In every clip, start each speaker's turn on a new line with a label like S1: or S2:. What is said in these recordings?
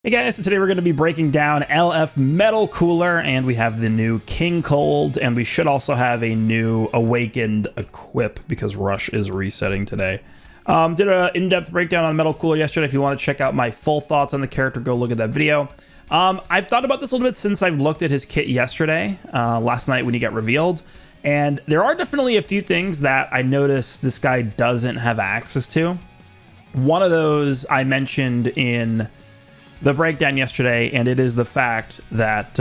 S1: Hey guys, so today we're going to be breaking down LF Metal Cooler, and we have the new King Cold, and we should also have a new Awakened equip because Rush is resetting today. Did an in-depth breakdown on Metal Cooler yesterday. If you want to check out my full thoughts on the character, go look at that video. I've thought about this a little bit since I've looked at his kit yesterday, last night when he got revealed, and there are definitely a few things that I noticed this guy doesn't have access to. One of those I mentioned in the breakdown yesterday, and it is the fact that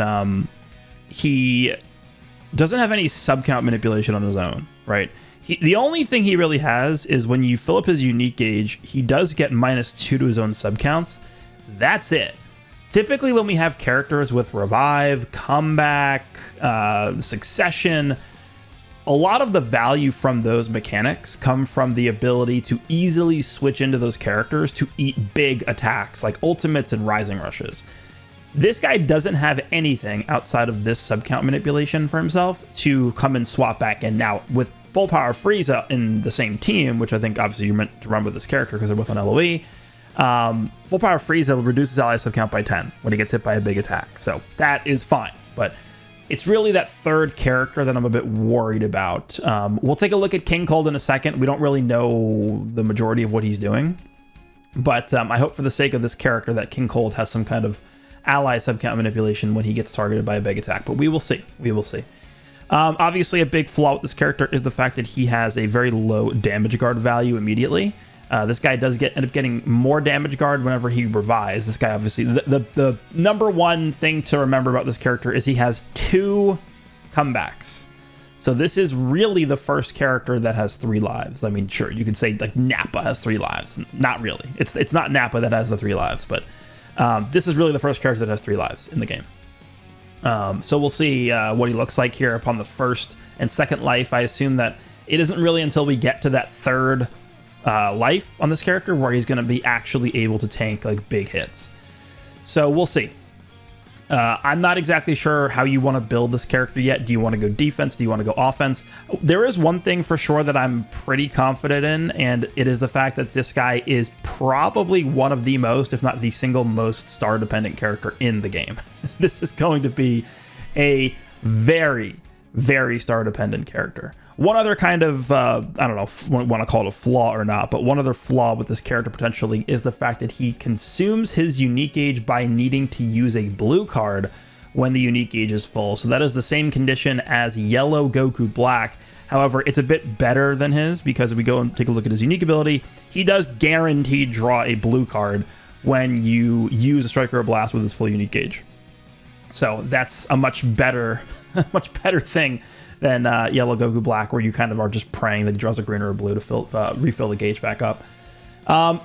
S1: he doesn't have any subcount manipulation on his own, right? The only thing he really has is when you fill up his unique gauge, he does get -2 to his own subcounts. That's it. Typically when we have characters with revive, comeback, succession, a lot of the value from those mechanics come from the ability to easily switch into those characters to eat big attacks like ultimates and rising rushes. This guy doesn't have anything outside of this subcount manipulation for himself to come and swap back in. Now, with full power Frieza in the same team, which I think obviously you're meant to run with this character because they're both on LOE, full power Frieza reduces ally subcount by 10 when he gets hit by a big attack. So that is fine, but it's really that third character that I'm a bit worried about. We'll take a look at King Cold in a second. We don't really know the majority of what he's doing, but I hope for the sake of this character that King Cold has some kind of ally subcount manipulation when he gets targeted by a big attack, but we will see. We will see. Obviously, a big flaw with this character is the fact that he has a very low damage guard value immediately. This guy does end up getting more damage guard whenever he revives. This guy, obviously, the number one thing to remember about this character is he has 2 comebacks. So this is really the first character that has 3 lives. I mean, sure, you could say like Nappa has 3 lives. Not really. It's not Nappa that has the 3 lives, but this is really the first character that has 3 lives in the game. So we'll see what he looks like here upon the first and second life. I assume that it isn't really until we get to that third life on this character where he's going to be actually able to tank like big hits. So we'll see. I'm not exactly sure how you want to build this character yet. Do you want to go defense? Do you want to go offense? There is one thing for sure that I'm pretty confident in, and it is the fact that this guy is probably one of the most, if not the single most star dependent character in the game. This is going to be a very, very star dependent character. One other kind of, I don't know if I want to call it a flaw or not, but one other flaw with this character potentially is the fact that he consumes his unique gauge by needing to use a blue card when the unique gauge is full. So that is the same condition as Yellow Goku Black. However, it's a bit better than his because if we go and take a look at his unique ability, he does guaranteed draw a blue card when you use a Striker or Blast with his full unique gauge. So that's a much better thing than Yellow Goku Black, where you kind of are just praying that he draws a green or a blue to refill the gauge back up.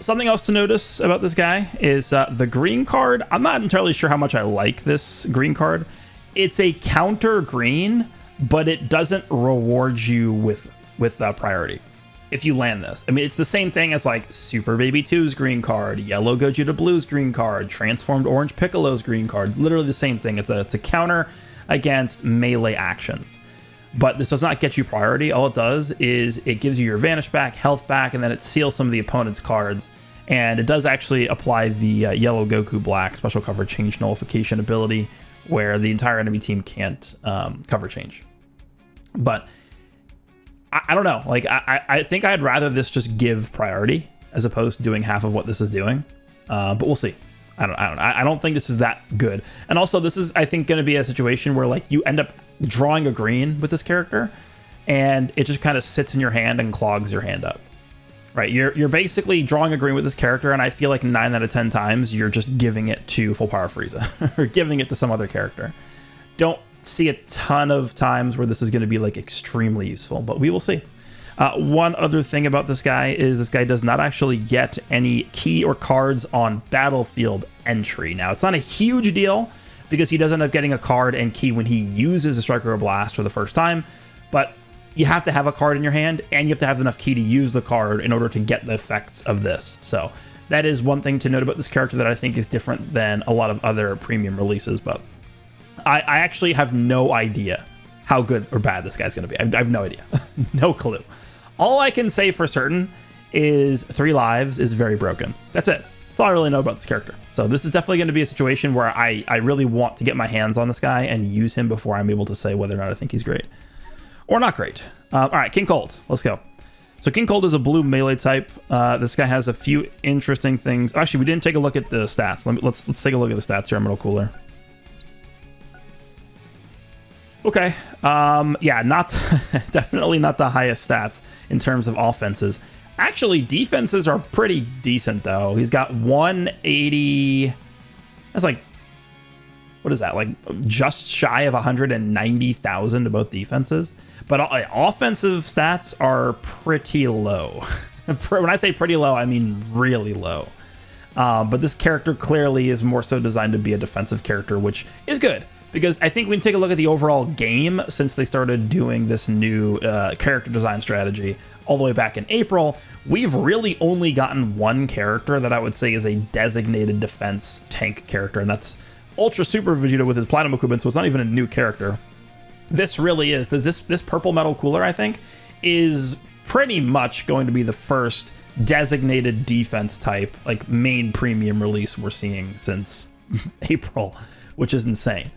S1: Something else to notice about this guy is the green card. I'm not entirely sure how much I like this green card. It's a counter green, but it doesn't reward you with priority if you land this. I mean, it's the same thing as like Super Baby 2's green card, Yellow Gogeta Blue's green card, Transformed Orange Piccolo's green card. Literally the same thing. It's a counter against melee actions. But this does not get you priority. All it does is it gives you your Vanish back, health back, and then it seals some of the opponent's cards. And it does actually apply the Yellow Goku Black special cover change nullification ability, where the entire enemy team can't cover change. But I don't know. Like I think I'd rather this just give priority as opposed to doing half of what this is doing. But we'll see. I don't think this is that good. And also, this is, I think, going to be a situation where like you end up drawing a green with this character, and it just kind of sits in your hand and clogs your hand up. Right? You're basically drawing a green with this character, and I feel like 9 out of 10 times you're just giving it to full power Frieza or giving it to some other character. Don't see a ton of times where this is going to be like extremely useful, but we will see. One other thing about this guy is this guy does not actually get any key or cards on battlefield entry. Now, it's not a huge deal because he does end up getting a card and key when he uses a Striker or Blast for the first time, but you have to have a card in your hand and you have to have enough key to use the card in order to get the effects of this. So that is one thing to note about this character that I think is different than a lot of other premium releases, but I actually have no idea how good or bad this guy's going to be. I have no idea. No clue. All I can say for certain is 3 lives is very broken. That's it. That's all I really know about this character. So this is definitely going to be a situation where I really want to get my hands on this guy and use him before I'm able to say whether or not I think he's great or not great. All right, King Cold. Let's go. So King Cold is a blue melee type. This guy has a few interesting things. Actually, we didn't take a look at the stats. Let's take a look at the stats here. Metal Cooler. Okay. Yeah, not definitely not the highest stats in terms of offenses. Actually, defenses are pretty decent though. He's got 180. That's like, what is that? Like just shy of 190,000 to both defenses. But offensive stats are pretty low. When I say pretty low, I mean really low. But this character clearly is more so designed to be a defensive character, which is good. Because I think when you take a look at the overall game, since they started doing this new character design strategy all the way back in April, we've really only gotten one character that I would say is a designated defense tank character, and that's Ultra Super Vegeta with his Platinum equipment, so it's not even a new character. This really is. This purple Metal Cooler, I think, is pretty much going to be the first designated defense type, like main premium release we're seeing since April, which is insane.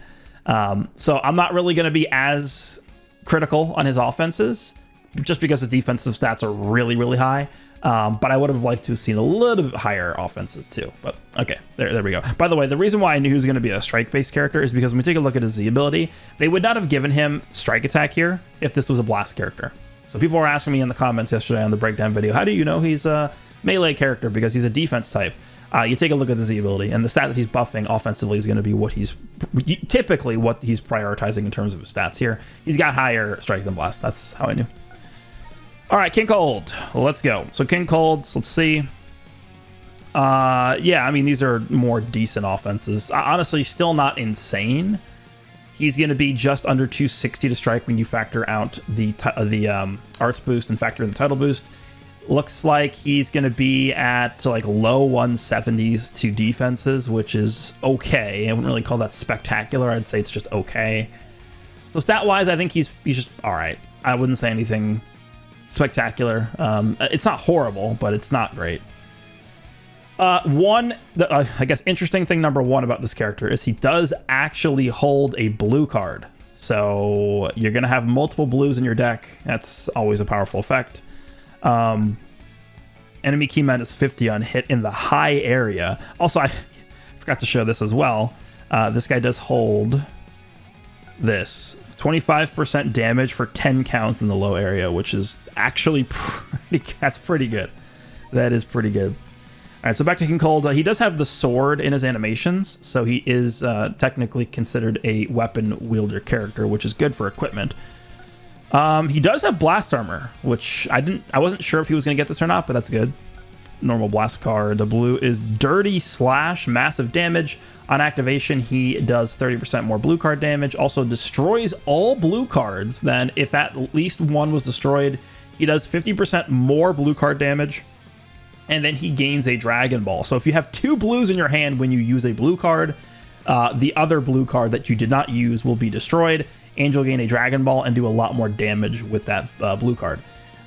S1: So I'm not really going to be as critical on his offenses, just because his defensive stats are really, really high. But I would have liked to have seen a little bit higher offenses too. But okay, there we go. By the way, the reason why I knew he was going to be a strike-based character is because when we take a look at his Z ability, they would not have given him strike attack here if this was a blast character. So people were asking me in the comments yesterday on the breakdown video, how do you know he's a melee character? Because he's a defense type. You take a look at the Z ability, and the stat that he's buffing offensively is going to be what he's typically what he's prioritizing in terms of his stats here. He's got higher strike than blast. That's how I knew. All right, King Cold. Let's go. So King Colds, let's see. Yeah, I mean, these are more decent offenses. Honestly, still not insane. He's going to be just under 260 to strike when you factor out the arts boost and factor in the title boost. Looks like he's going to be at like low 170s to defenses, which is okay. I wouldn't really call that spectacular. I'd say it's just okay. So stat-wise, I think he's just all right. I wouldn't say anything spectacular. It's not horrible, but it's not great. I guess interesting thing number one about this character is he does actually hold a blue card. So you're going to have multiple blues in your deck. That's always a powerful effect. Enemy key minus 50 on hit in the high area. Also, I forgot to show this as well. This guy does hold this 25% damage for 10 counts in the low area, which is actually that's pretty good. That is pretty good. All right, so back to King Cold. He does have the sword in his animations, so he is technically considered a weapon wielder character, which is good for equipment. He does have blast armor, which I wasn't sure if he was going to get this or not, but that's good. Normal blast card. The blue is Dirty Slash, massive damage. On activation, he does 30% more blue card damage. Also destroys all blue cards. Then if at least one was destroyed, he does 50% more blue card damage. And then he gains a Dragon Ball. So if you have two blues in your hand when you use a blue card, the other blue card that you did not use will be destroyed, and you'll gain a Dragon Ball and do a lot more damage with that blue card.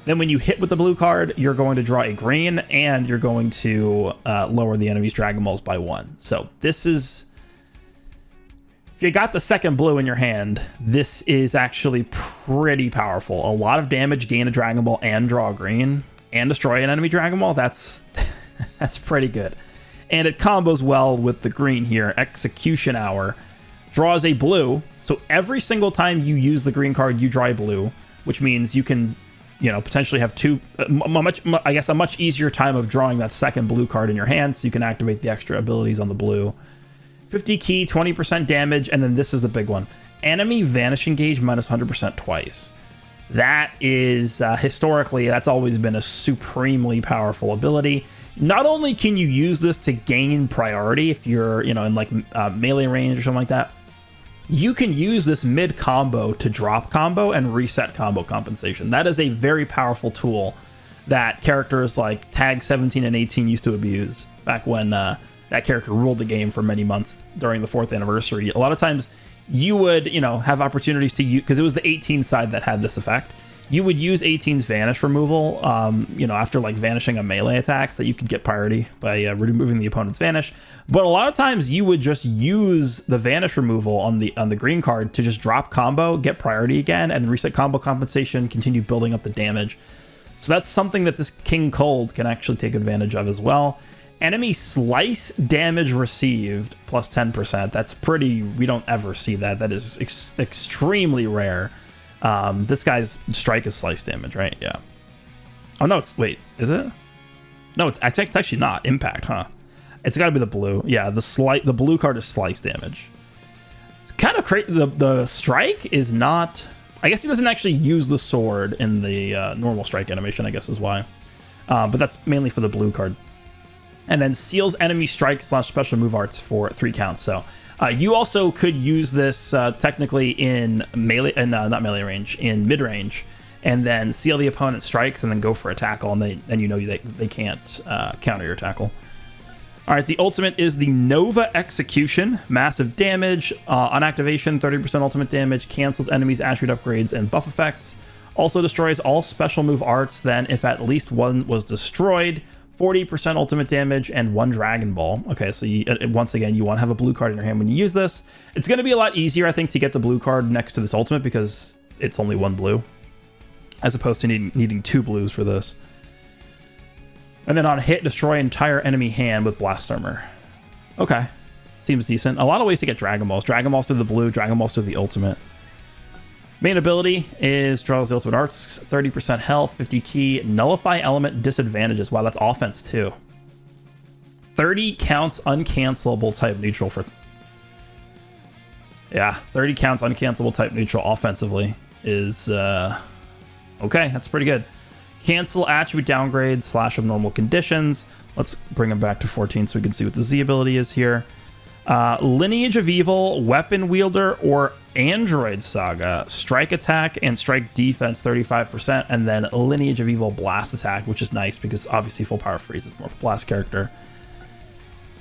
S1: Then when you hit with the blue card, you're going to draw a green, and you're going to lower the enemy's Dragon Balls by 1. So this is... If you got the second blue in your hand, this is actually pretty powerful. A lot of damage, gain a Dragon Ball, and draw a green, and destroy an enemy Dragon Ball. That's pretty good. And it combos well with the green here. Execution Hour draws a blue. So every single time you use the green card, you draw a blue, which means you can, potentially have a much easier time of drawing that second blue card in your hand, so you can activate the extra abilities on the blue. 50 key, 20% damage, and then this is the big one. Enemy Vanishing Gauge minus 100% twice. That is, historically, that's always been a supremely powerful ability. Not only can you use this to gain priority if you're, in like melee range or something like that, you can use this mid combo to drop combo and reset combo compensation. That is a very powerful tool that characters like Tag 17 and 18 used to abuse back when that character ruled the game for many months during the 4th anniversary. A lot of times you would, have opportunities to use, because it was the 18 side that had this effect. you would use 18's Vanish removal, you know, after like vanishing a melee attacks that you could get priority by removing the opponent's Vanish. But a lot of times you would just use the Vanish removal on the green card to just drop combo, get priority again, and then reset combo compensation, continue building up the damage. So that's something that this King Cold can actually take advantage of as well. Enemy slice damage received plus 10%. That's pretty, we don't ever see that. That is extremely rare. This guy's strike is slice damage, right? Yeah. Oh no, it's, wait, is it? No, it's actually not impact, huh? It's got to be the blue. Yeah, the blue card is slice damage. It's kind of crazy. The strike is not. I guess he doesn't actually use the sword in the normal strike animation. I guess is why. But that's mainly for the blue card. And then seals enemy strike / special move arts for 3 counts. So you also could use this technically in melee, not melee range, in mid range, and then seal the opponent's strikes and then go for a tackle, and you know they can't counter your tackle. All right, the ultimate is the Nova Execution. Massive damage. On activation, 30% ultimate damage. Cancels enemies' attribute upgrades and buff effects. Also destroys all special move arts. Then, if at least one was destroyed, 40% ultimate damage and 1 Dragon Ball. Okay, so once again, you want to have a blue card in your hand when you use this. It's going to be a lot easier, I think, to get the blue card next to this ultimate because it's only 1 blue, as opposed to needing 2 blues for this. And then on hit, destroy entire enemy hand with Blast Armor. Okay. Seems decent. A lot of ways to get Dragon Balls. Dragon Balls to the blue, Dragon Balls to the ultimate. Main ability is draws the ultimate arts, 30% health, 50 key, nullify element disadvantages. Wow, that's offense too. 30 counts uncancelable type neutral for... Yeah, 30 counts uncancelable type neutral offensively is... Okay, that's pretty good. Cancel attribute downgrade / abnormal conditions. Let's bring him back to 14 so we can see what the Z ability is here. Lineage of Evil, Weapon Wielder, or Android Saga. Strike attack and strike defense 35%, and then Lineage of Evil blast attack, which is nice because obviously full power freeze is more of a blast character.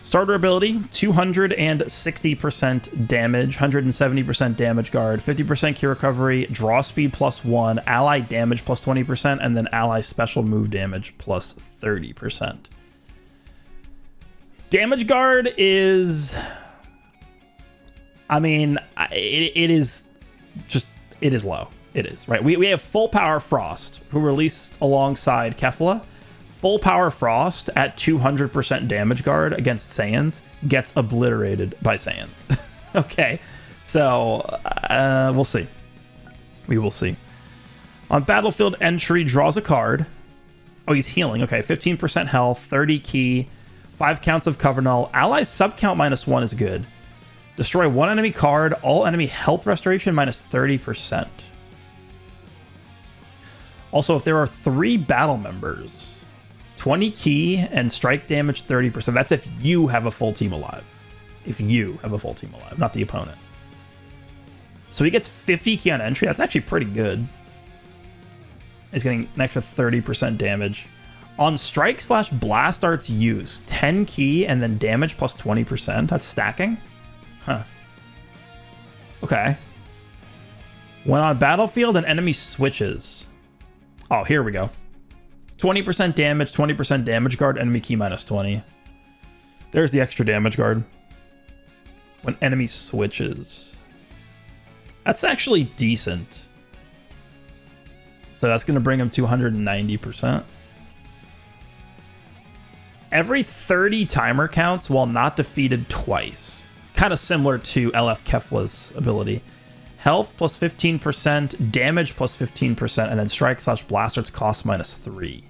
S1: Starter ability, 260% damage, 170% damage guard, 50% key recovery, draw speed +1, ally damage +20%, and then ally special move damage +30%. Damage guard is... I mean, it is low. It is, right? We have Full Power Frost, who released alongside Kefla. Full Power Frost at 200% damage guard against Saiyans gets obliterated by Saiyans. Okay, so we'll see. We will see. On battlefield entry, draws a card. Oh, he's healing. Okay, 15% health, 30 key, 5 counts of cover null. Allies subcount -1 is good. Destroy 1 enemy card, all enemy health restoration -30%. Also, if there are 3 battle members, 20 key and strike damage 30%. That's if you have a full team alive. If you have a full team alive, not the opponent. So he gets 50 key on entry. That's actually pretty good. He's getting an extra 30% damage. On strike / blast arts use, 10 key and then damage +20%. That's stacking? Huh. Okay. When on battlefield, an enemy switches. Oh, here we go. 20% damage, 20% damage guard, enemy key -20. There's the extra damage guard. When enemy switches. That's actually decent. So that's going to bring him to 190%. Every 30 timer counts while not defeated twice. Kind of similar to LF Kefla's ability. Health +15%, damage +15%, and then strike / blast arts cost -3.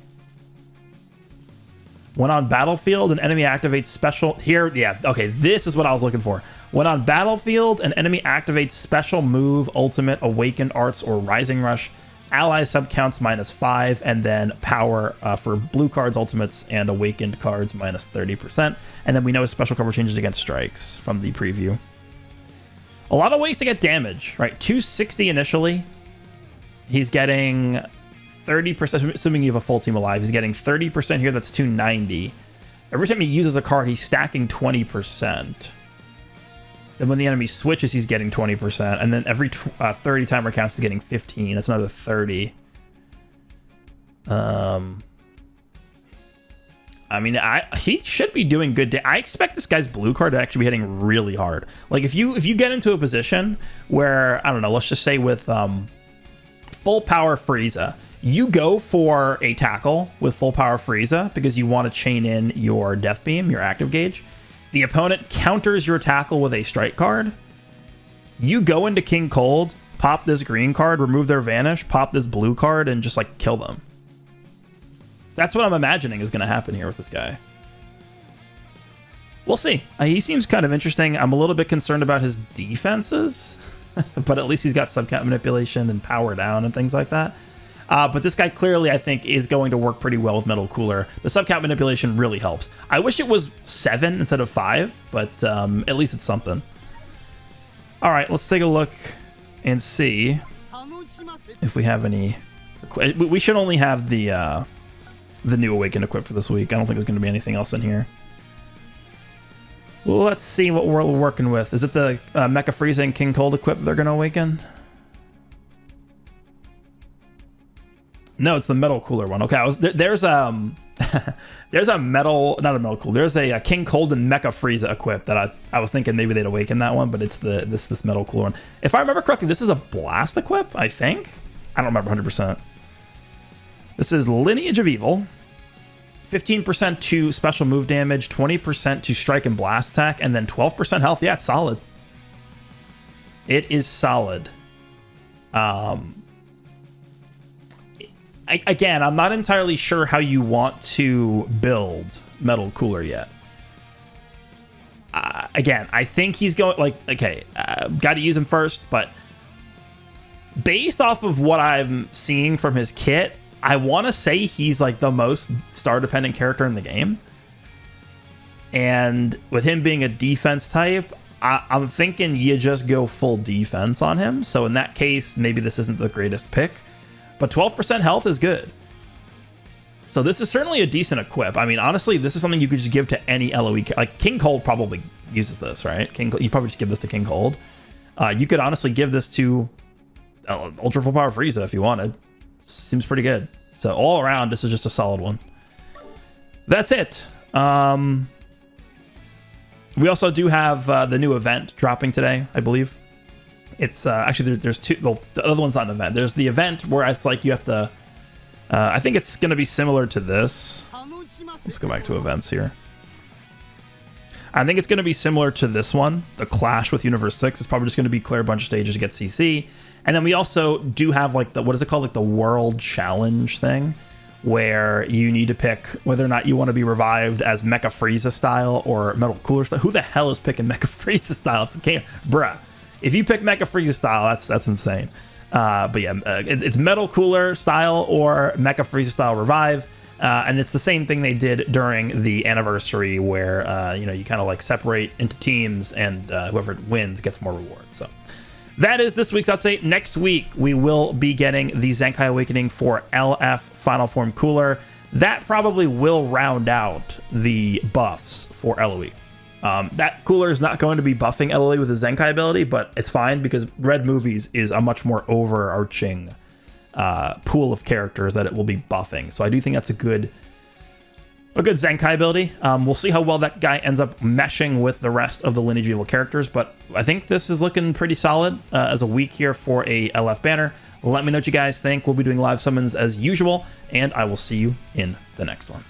S1: When on battlefield, an enemy activates special... Here, yeah, okay, this is what I was looking for. When on battlefield, an enemy activates special move, ultimate, awakened arts, or rising rush. Ally subcounts -5, and then power for blue cards, ultimates, and awakened cards -30%. And then we know his special cover changes against strikes from the preview. A lot of ways to get damage, right? 260 initially. He's getting 30%, assuming you have a full team alive. He's getting 30% here, that's 290. Every time he uses a card, he's stacking 20%. Then when the enemy switches, he's getting 20%. And then every 30 timer counts is getting 15. That's another 30. I mean, he should be doing good. I expect this guy's blue card to actually be hitting really hard. Like if you get into a position where, I don't know, let's just say with full power Frieza, you go for a tackle with full power Frieza because you want to chain in your Death Beam, your active gauge. The opponent counters your tackle with a strike card. You go into King Cold, pop this green card, remove their vanish, pop this blue card, and just like kill them. That's what I'm imagining is going to happen here with this guy. We'll see. He seems kind of interesting. I'm a little bit concerned about his defenses, but at least he's got subcount manipulation and power down and things like that. But this guy clearly, I think, is going to work pretty well with Metal Cooler. The subcount manipulation really helps. I wish it was 7 instead of 5, but at least it's something. All right, let's take a look and see if we have any. We should only have the new Awakened equipped for this week. I don't think there's going to be anything else in here. Let's see what we're working with. Is it the Mecha Frieza and King Cold equip they're going to awaken? No, it's the Metal Cooler one. Okay, there's there's a metal, not a Metal Cooler. There's a King Cold and Mecha Frieza equip that I was thinking maybe they'd awaken that one, but it's this Metal Cooler one. If I remember correctly, this is a Blast equip, I think. I don't remember 100%. This is Lineage of Evil. 15% to special move damage, 20% to strike and blast attack, and then 12% health. Yeah, it's solid. It is solid. Again, I'm not entirely sure how you want to build Metal Cooler yet. Again, I think he's going, like, okay, got to use him first, but based off of what I'm seeing from his kit, I want to say he's like the most star-dependent character in the game. And with him being a defense type, I'm thinking you just go full defense on him. So in that case, maybe this isn't the greatest pick. But 12% health is good. So this is certainly a decent equip. I mean, honestly, this is something you could just give to any LoE. Like King Cold probably uses this, right? You probably just give this to King Cold. You could honestly give this to Ultra Full Power Frieza if you wanted. Seems pretty good. So all around, this is just a solid one. That's it. We also do have the new event dropping today, I believe. It's actually there's two. Well, the other one's not an event. There's the event where it's like you have to. I think it's going to be similar to this. Let's go back to events here. I think it's going to be similar to this one, the Clash with Universe 6. It's probably just going to be clear a bunch of stages to get CC. And then we also do have like the, what is it called? Like the World Challenge thing, where you need to pick whether or not you want to be revived as Mecha Frieza style or Metal Cooler style. Who the hell is picking Mecha Frieza style? It's okay, bruh. If you pick Mecha Frieza style, that's insane. But yeah, it's Metal Cooler style or Mecha Frieza style revive. And it's the same thing they did during the anniversary where, you kind of like separate into teams and whoever wins gets more rewards. So that is this week's update. Next week, we will be getting the Zenkai Awakening for LF Final Form Cooler. That probably will round out the buffs for LoE. That Cooler is not going to be buffing LoE with his Zenkai ability, but it's fine because Red Movies is a much more overarching pool of characters that it will be buffing. So I do think that's a good Zenkai ability. We'll see how well that guy ends up meshing with the rest of the Lineage of Evil characters, but I think this is looking pretty solid as a week here for a LF banner. Let me know what you guys think. We'll be doing live summons as usual, and I will see you in the next one.